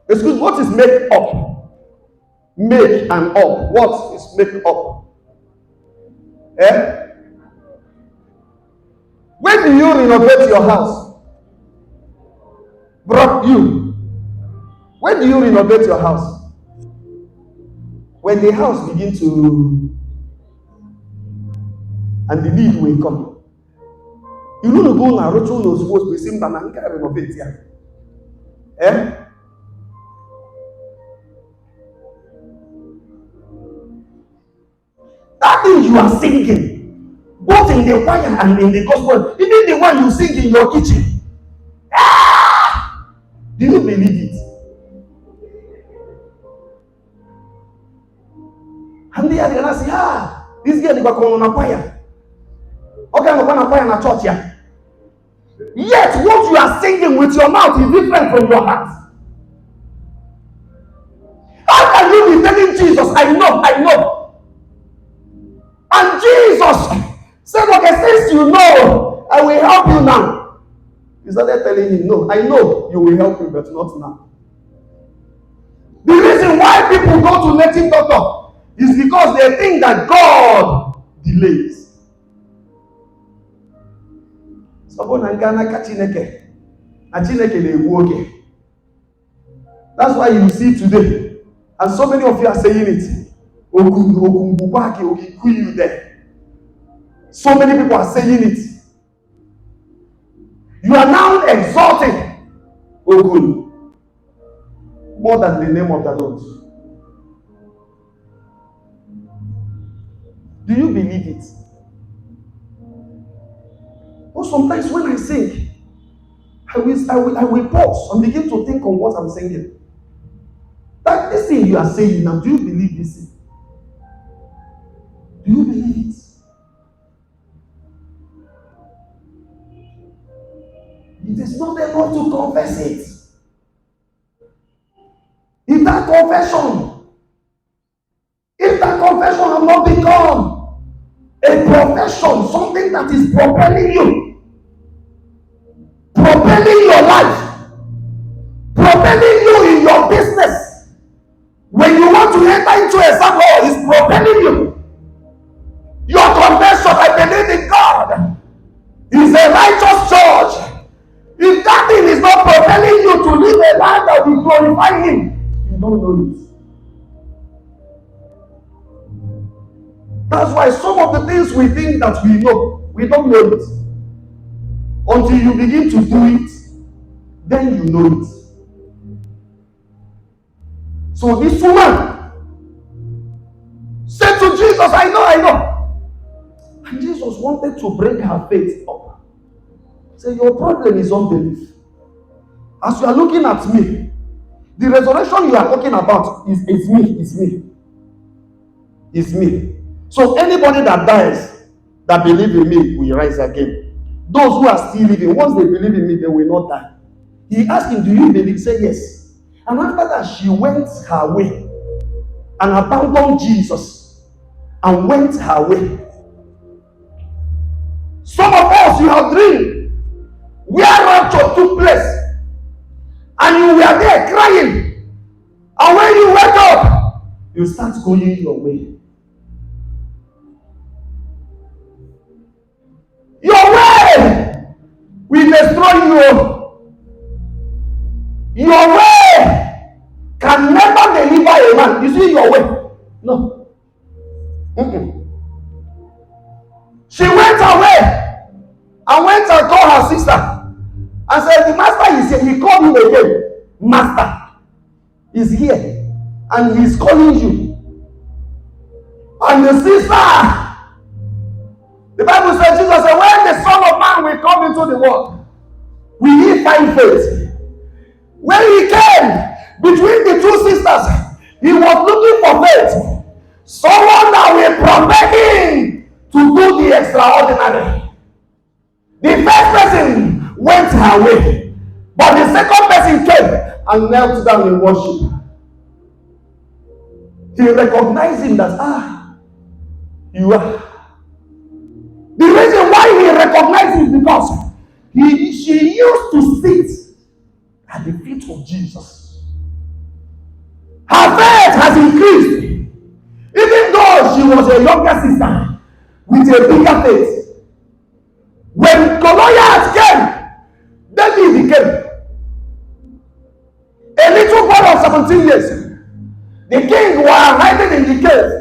Excuse, what is make up? Make and up. What is make up? Eh? When do you renovate your house? Brought you. When do you renovate your house? When the house begin to, and the need will come. You know go now, Rocho knows supposed to be simple and renovate here. Eh? That thing you are singing, both in the choir and in the gospel, even the one you sing in your kitchen. Ah! Do you believe it? And the other say, this girl is going on a choir. Okay, I'm going to choir in a church here. Yet, what you are singing with your mouth is different from your heart. How can you be telling Jesus, I know? And Jesus said, okay, since you know, I will help you now. He started telling him, no, I know you will help me, but not now. The reason why people go to native doctor is because they think that God delays. That's why you see today, and so many of you are saying it. So many people are saying it. You are now exalting Ogun more than the name of the Lord. Do you believe it? Or sometimes when I sing, I will pause and begin to think on what I'm singing. That this thing you are saying now, do you believe this thing? Do you believe it? It is not enough to confess it. If that confession has not become a profession, something that is propelling your life, propelling you in your business, when you want to enter into a circle, it's propelling you. Your confession, I believe in God, is a righteous judge. If that thing is not propelling you to live a life that will glorify Him, you don't know it. That's why some of the things we think that we know, we don't know it. Until you begin to do it, then you know it. So this woman said to Jesus, I know. And Jesus wanted to bring her faith up. Say, your problem is unbelief. As you are looking at me, the resurrection you are talking about is me. So anybody that dies, that believes in me, will rise again. Those who are still living, once they believe in me, they will not die. He asked him, do you believe? Say yes. And after that, she went her way and abandoned Jesus and went her way. Some of us, you have dreamed where rapture took place and you were there crying, and when you wake up, you start going your way. Your way will destroy you. Your way can never deliver a man. You see your way? No. She went away and went and called her sister and said, the master is here. He called him again. Master is here and he's calling you. And the sister, the Bible says, Jesus said, when the Son of Man will come into the world, will he find faith? When he came between the two sisters, he was looking for faith. Someone that will propel him to do the extraordinary. The first person went her way, but the second person came and knelt down in worship. He recognized him that, you are. The reason why he recognized him is because she used to sit at the feet of Jesus. has increased. Even though she was a younger sister with a bigger faith. When Goliath came, David came. A little boy of 17 years. The king was hiding in the cave.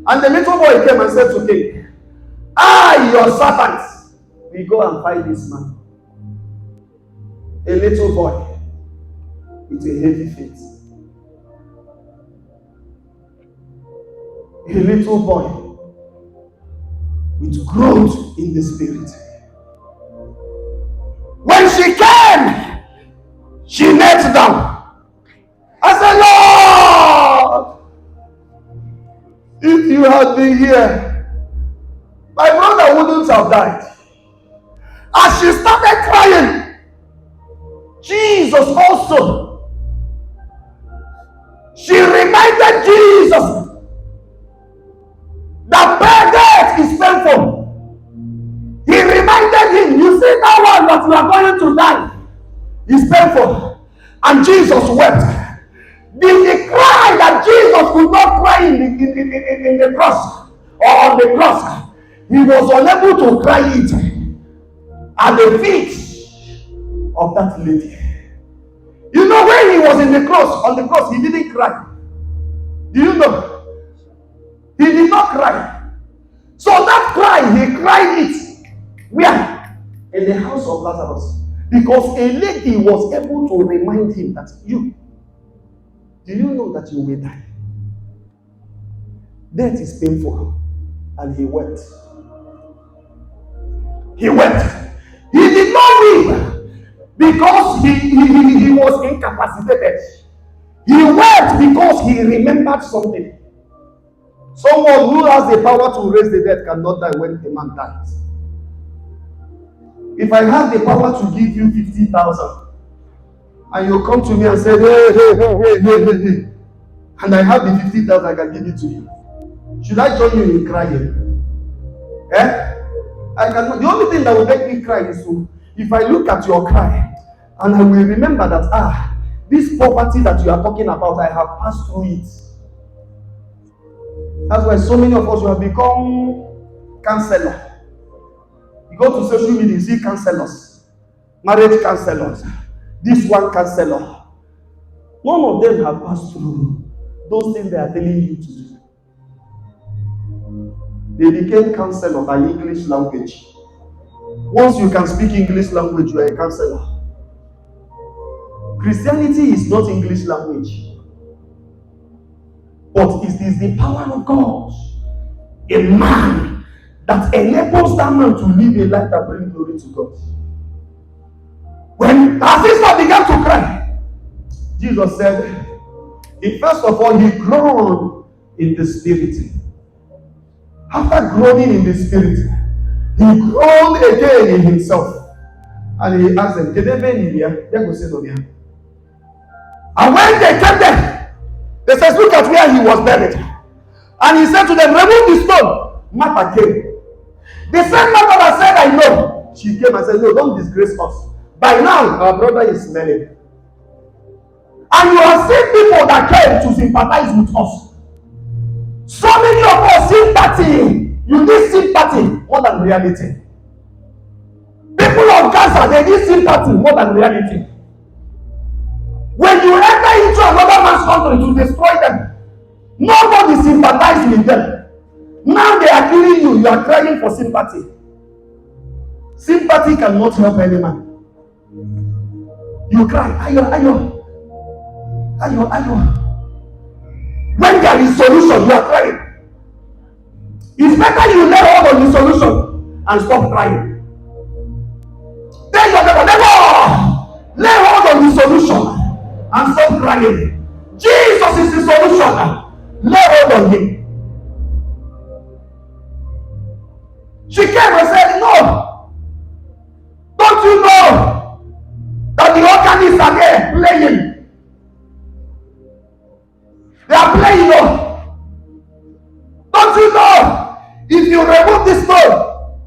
And the little boy came and said to king, I, your servant, will go and fight this man. A little boy with a heavy faith. A little boy with growth in the spirit. When she came, she knelt down. I said, Lord, if you had been here, my brother wouldn't have died. As she started crying, Jesus also, she reminded Jesus that death is painful. He reminded him, you see that one that you are going to die is painful. And Jesus wept. The cry that Jesus could not cry in the cross or on the cross, he was unable to cry it at the feet of that lady. You know, when he was on the cross, he didn't cry. Do you know? He did not cry. So that cry, he cried it. Where? In the house of Lazarus. Because a lady was able to remind him that do you know that you will die? Death is painful. And he wept. He wept. He did not weep because he was incapacitated. He wept because he remembered something. Someone who has the power to raise the dead cannot die when a man dies. If I have the power to give you 50,000 and you come to me and say, hey, and I have the 50,000, I can give it to you. Should I join you in crying? I cannot. The only thing that will make me cry is if I look at your cry and I will remember that this poverty that you are talking about, I have passed through it. That's why so many of us have become counselors. You go to social media, you see counselors, marriage counselors, this one counselor. None of them have passed through those things they are telling you to do. They became counselors by English language. Once you can speak English language, you are a counselor. Christianity is not English language. But it is the power of God. A man that enables that man to live a life that brings glory to God. When our sister began to cry, Jesus said, first of all, he groaned in the spirit. After groaning in the spirit, he groaned again in himself. And he asked them, and when they came there, they said, look at where he was buried. And he said to them, remove the stone. Martha came. The same Martha that said, I know. She came and said, no, don't disgrace us. By now, our brother is smelling. And you have seen people that came to sympathize with us. So many of us, sympathy. You need sympathy more than reality. People of Gaza, they need sympathy more than reality. When you enter into another man's country to destroy them, nobody sympathizes with them. Now they are killing you, you are crying for sympathy. Sympathy cannot help any man. You cry, ayo. When there is solution, you are crying. It's better you lay hold on the solution and stop crying. Then you never lay hold on the solution and stop crying. Jesus is the solution. Lay hold on him. She came and said, no. Don't you know that the organists are there playing? They are playing. Don't you know? If you remove this stone,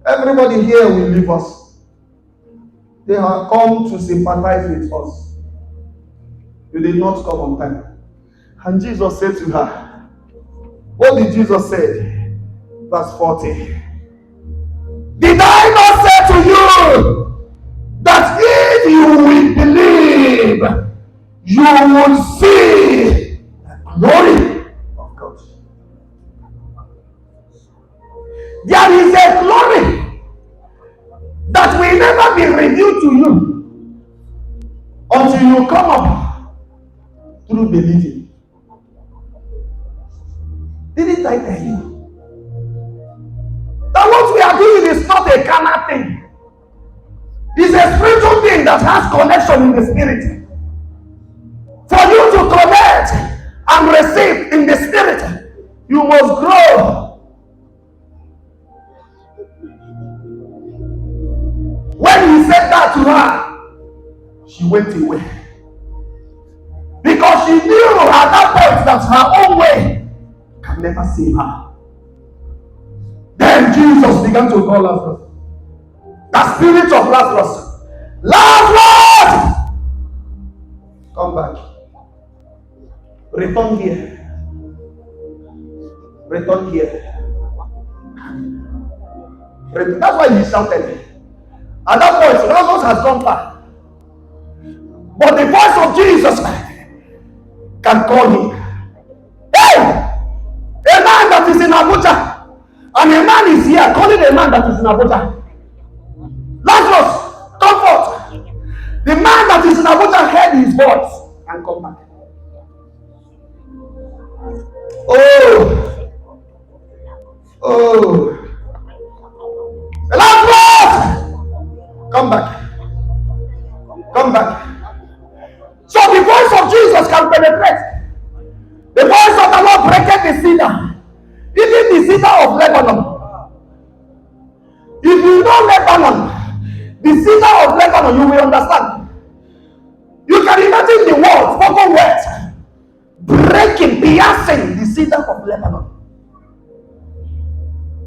everybody here will leave us. They have come to sympathize with us. You did not come on time. And Jesus said to her, what did Jesus say? Verse 40. Did I not say to you that if you will believe, you will see the glory of God? There is a glory that will never be revealed to you until you come up through believing. Didn't I tell you that what we are doing is not a carnal thing? It's a spiritual thing that has connection in the spirit. For you to connect and receive in the spirit, you must grow. When he said that to her, she went away. Because she knew at that point that her own way can never save her. Then Jesus began to call Lazarus. The spirit of Lazarus. Lazarus! Come back. Return here. Return here. That's why he shouted. At that point, Lazarus has gone back. But the voice of Jesus can call him. Hey! A man that is in Abuja. And a man is here calling a man that is in Abuja. Lazarus, come forth. The man that is in Abuja heard his voice and come back. Oh. Lazarus! Come back. Come back. So the voice of Jesus can penetrate. The voice of the Lord breaketh the cedar. Even the cedar of Lebanon. If you know Lebanon, the cedar of Lebanon, you will understand. You can imagine the word, spoken words, breaking, piercing the cedar of Lebanon.